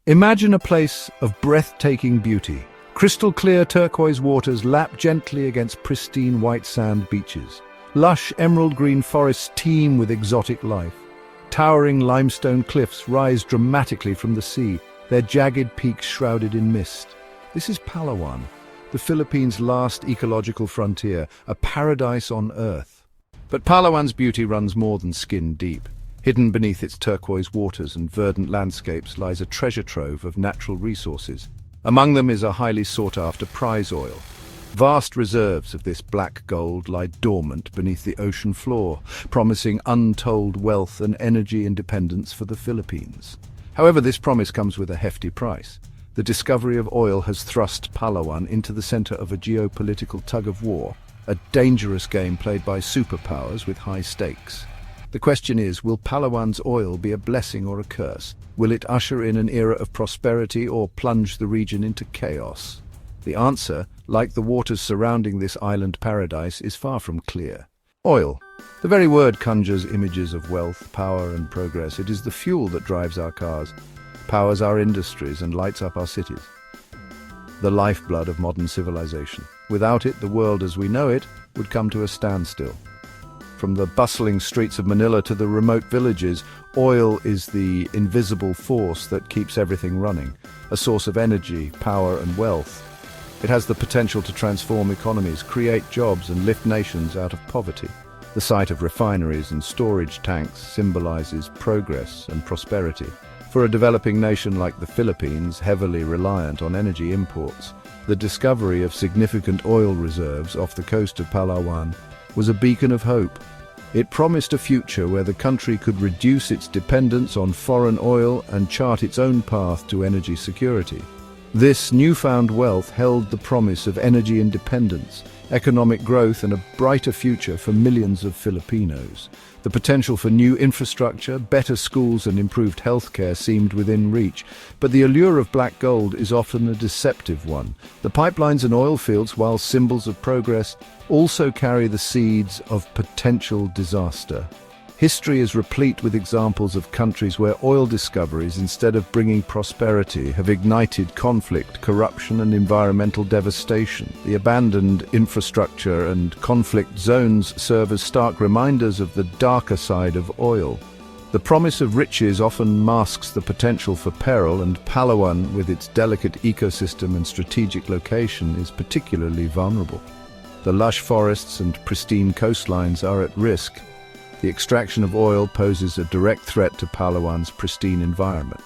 Imagine a place of breathtaking beauty. Crystal clear turquoise waters lap gently against pristine white sand beaches. Lush emerald green forests teem with exotic life. Towering limestone cliffs rise dramatically from the sea, their jagged peaks shrouded in mist. This is Palawan, the Philippines' last ecological frontier, a paradise on Earth. But Palawan's beauty runs more than skin deep. Hidden beneath its turquoise waters and verdant landscapes lies a treasure trove of natural resources. Among them is a highly sought-after prize oil. Vast reserves of this black gold lie dormant beneath the ocean floor, promising untold wealth and energy independence for the Philippines. However, this promise comes with a hefty price. The discovery of oil has thrust Palawan into the center of a geopolitical tug-of-war, a dangerous game played by superpowers with high stakes. The question is, will Palawan's oil be a blessing or a curse? Will it usher in an era of prosperity or plunge the region into chaos? The answer, like the waters surrounding this island paradise, is far from clear. Oil. The very word conjures images of wealth, power, and progress. It is the fuel that drives our cars, powers our industries, and lights up our cities. The lifeblood of modern civilization. Without it, the world as we know it would come to a standstill. From the bustling streets of Manila to the remote villages, oil is the invisible force that keeps everything running, a source of energy, power, and wealth. It has the potential to transform economies, create jobs, and lift nations out of poverty. The sight of refineries and storage tanks symbolizes progress and prosperity. For a developing nation like the Philippines, heavily reliant on energy imports, the discovery of significant oil reserves off the coast of Palawan was a beacon of hope. It promised a future where the country could reduce its dependence on foreign oil and chart its own path to energy security. This newfound wealth held the promise of energy independence, economic growth, and a brighter future for millions of Filipinos. The potential for new infrastructure, better schools, and improved healthcare seemed within reach, but the allure of black gold is often a deceptive one. The pipelines and oil fields, while symbols of progress, also carry the seeds of potential disaster. History is replete with examples of countries where oil discoveries, instead of bringing prosperity, have ignited conflict, corruption, and environmental devastation. The abandoned infrastructure and conflict zones serve as stark reminders of the darker side of oil. The promise of riches often masks the potential for peril, and Palawan, with its delicate ecosystem and strategic location, is particularly vulnerable. The lush forests and pristine coastlines are at risk. The extraction of oil poses a direct threat to Palawan's pristine environment.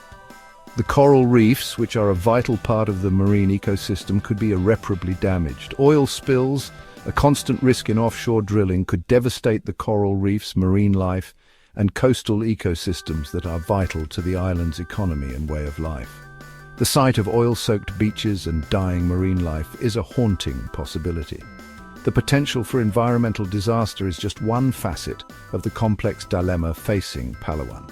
The coral reefs, which are a vital part of the marine ecosystem, could be irreparably damaged. Oil spills, a constant risk in offshore drilling, could devastate the coral reefs, marine life, and coastal ecosystems that are vital to the island's economy and way of life. The sight of oil-soaked beaches and dying marine life is a haunting possibility. The potential for environmental disaster is just one facet of the complex dilemma facing Palawan.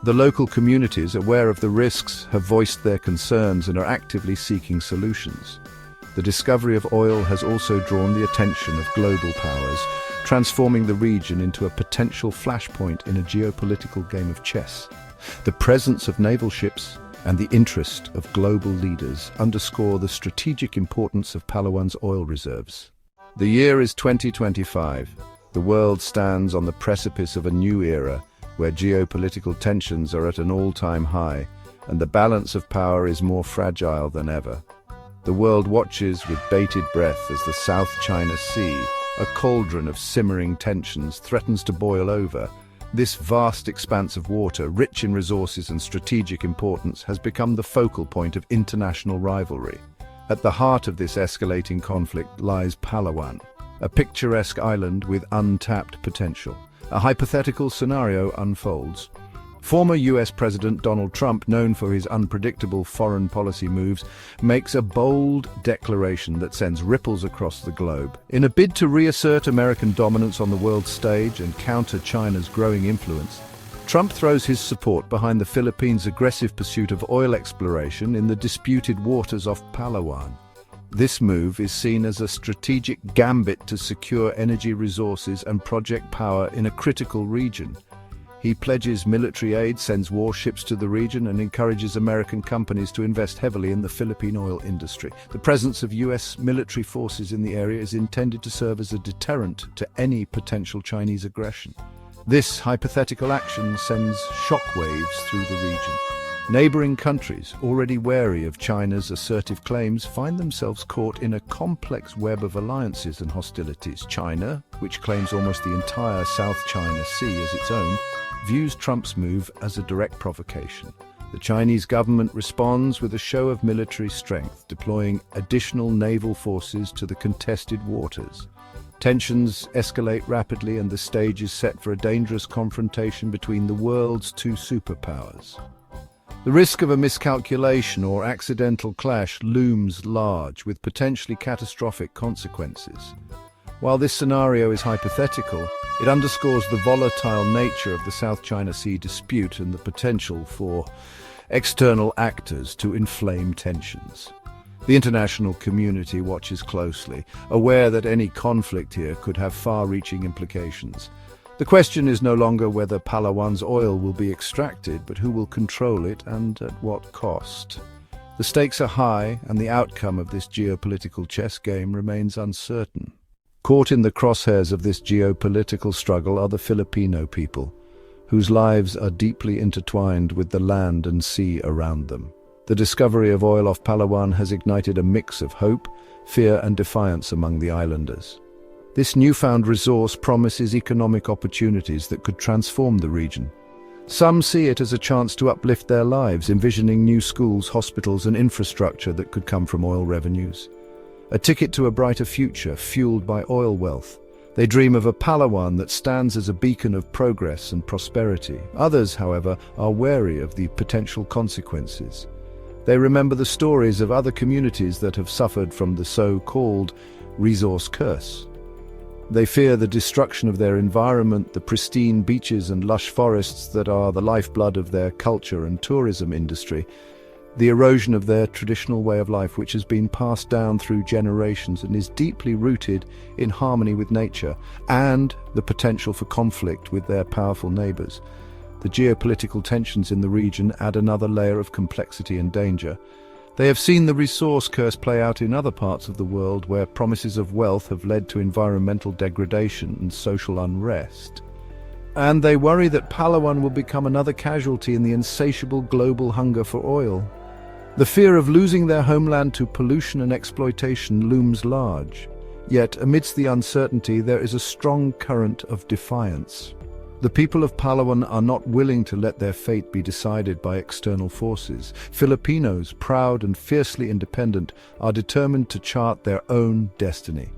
The local communities, aware of the risks, have voiced their concerns and are actively seeking solutions. The discovery of oil has also drawn the attention of global powers, transforming the region into a potential flashpoint in a geopolitical game of chess. The presence of naval ships and the interest of global leaders underscore the strategic importance of Palawan's oil reserves. The year is 2025. The world stands on the precipice of a new era where geopolitical tensions are at an all-time high and the balance of power is more fragile than ever. The world watches with bated breath as the South China Sea, a cauldron of simmering tensions, threatens to boil over. This vast expanse of water, rich in resources and strategic importance, has become the focal point of international rivalry. At the heart of this escalating conflict lies Palawan, a picturesque island with untapped potential. A hypothetical scenario unfolds. Former US President Donald Trump, known for his unpredictable foreign policy moves, makes a bold declaration that sends ripples across the globe. In a bid to reassert American dominance on the world stage and counter China's growing influence, Trump throws his support behind the Philippines' aggressive pursuit of oil exploration in the disputed waters off Palawan. This move is seen as a strategic gambit to secure energy resources and project power in a critical region. He pledges military aid, sends warships to the region, and encourages American companies to invest heavily in the Philippine oil industry. The presence of US military forces in the area is intended to serve as a deterrent to any potential Chinese aggression. This hypothetical action sends shockwaves through the region. Neighboring countries, already wary of China's assertive claims, find themselves caught in a complex web of alliances and hostilities. China, which claims almost the entire South China Sea as its own, views Trump's move as a direct provocation. The Chinese government responds with a show of military strength, deploying additional naval forces to the contested waters. Tensions escalate rapidly, and the stage is set for a dangerous confrontation between the world's two superpowers. The risk of a miscalculation or accidental clash looms large, with potentially catastrophic consequences. While this scenario is hypothetical, it underscores the volatile nature of the South China Sea dispute and the potential for external actors to inflame tensions. The international community watches closely, aware that any conflict here could have far-reaching implications. The question is no longer whether Palawan's oil will be extracted, but who will control it and at what cost. The stakes are high, and the outcome of this geopolitical chess game remains uncertain. Caught in the crosshairs of this geopolitical struggle are the Filipino people, whose lives are deeply intertwined with the land and sea around them. The discovery of oil off Palawan has ignited a mix of hope, fear, and defiance among the islanders. This newfound resource promises economic opportunities that could transform the region. Some see it as a chance to uplift their lives, envisioning new schools, hospitals, and infrastructure that could come from oil revenues. A ticket to a brighter future, fueled by oil wealth. They dream of a Palawan that stands as a beacon of progress and prosperity. Others, however, are wary of the potential consequences. They remember the stories of other communities that have suffered from the so-called resource curse. They fear the destruction of their environment, the pristine beaches and lush forests that are the lifeblood of their culture and tourism industry, the erosion of their traditional way of life, which has been passed down through generations and is deeply rooted in harmony with nature, and the potential for conflict with their powerful neighbors. The geopolitical tensions in the region add another layer of complexity and danger. They have seen the resource curse play out in other parts of the world, where promises of wealth have led to environmental degradation and social unrest. And they worry that Palawan will become another casualty in the insatiable global hunger for oil. The fear of losing their homeland to pollution and exploitation looms large. Yet, amidst the uncertainty, there is a strong current of defiance. The people of Palawan are not willing to let their fate be decided by external forces. Filipinos, proud and fiercely independent, are determined to chart their own destiny.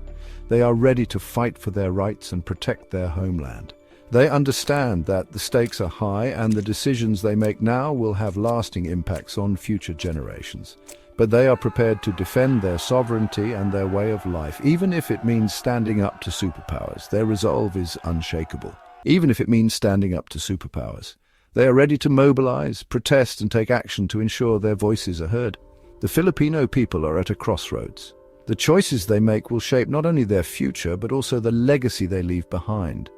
They are ready to fight for their rights and protect their homeland. They understand that the stakes are high, and the decisions they make now will have lasting impacts on future generations. But they are prepared to defend their sovereignty and their way of life, even if it means standing up to superpowers. Their resolve is unshakable. Even if it means standing up to superpowers. They are ready to mobilize, protest, and take action to ensure their voices are heard. The Filipino people are at a crossroads. The choices they make will shape not only their future, but also the legacy they leave behind.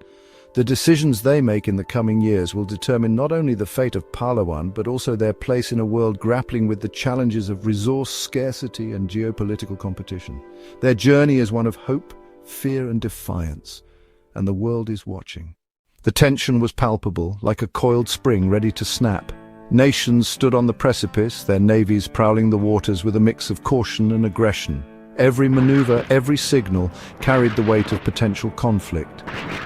The decisions they make in the coming years will determine not only the fate of Palawan, but also their place in a world grappling with the challenges of resource scarcity and geopolitical competition. Their journey is one of hope, fear, and defiance, and the world is watching. The tension was palpable, like a coiled spring ready to snap. Nations stood on the precipice, their navies prowling the waters with a mix of caution and aggression. Every maneuver, every signal carried the weight of potential conflict.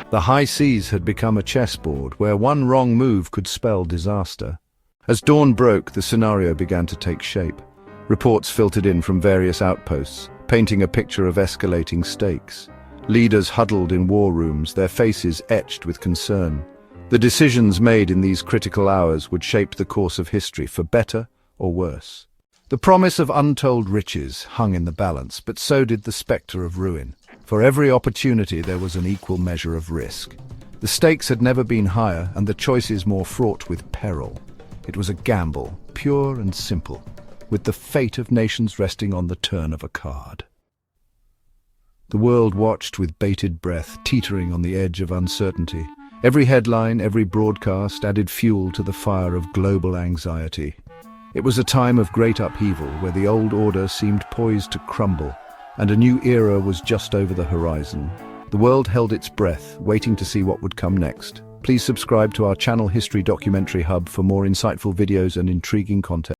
The high seas had become a chessboard where one wrong move could spell disaster. As dawn broke, the scenario began to take shape. Reports filtered in from various outposts, painting a picture of escalating stakes. Leaders huddled in war rooms, their faces etched with concern. The decisions made in these critical hours would shape the course of history, for better or worse. The promise of untold riches hung in the balance, but so did the spectre of ruin. For every opportunity there was an equal measure of risk. The stakes had never been higher, and the choices more fraught with peril. It was a gamble, pure and simple, with the fate of nations resting on the turn of a card. The world watched with bated breath, teetering on the edge of uncertainty. Every headline, every broadcast added fuel to the fire of global anxiety. It was a time of great upheaval where the old order seemed poised to crumble, and a new era was just over the horizon. The world held its breath, waiting to see what would come next. Please subscribe to our channel History Documentary Hub for more insightful videos and intriguing content.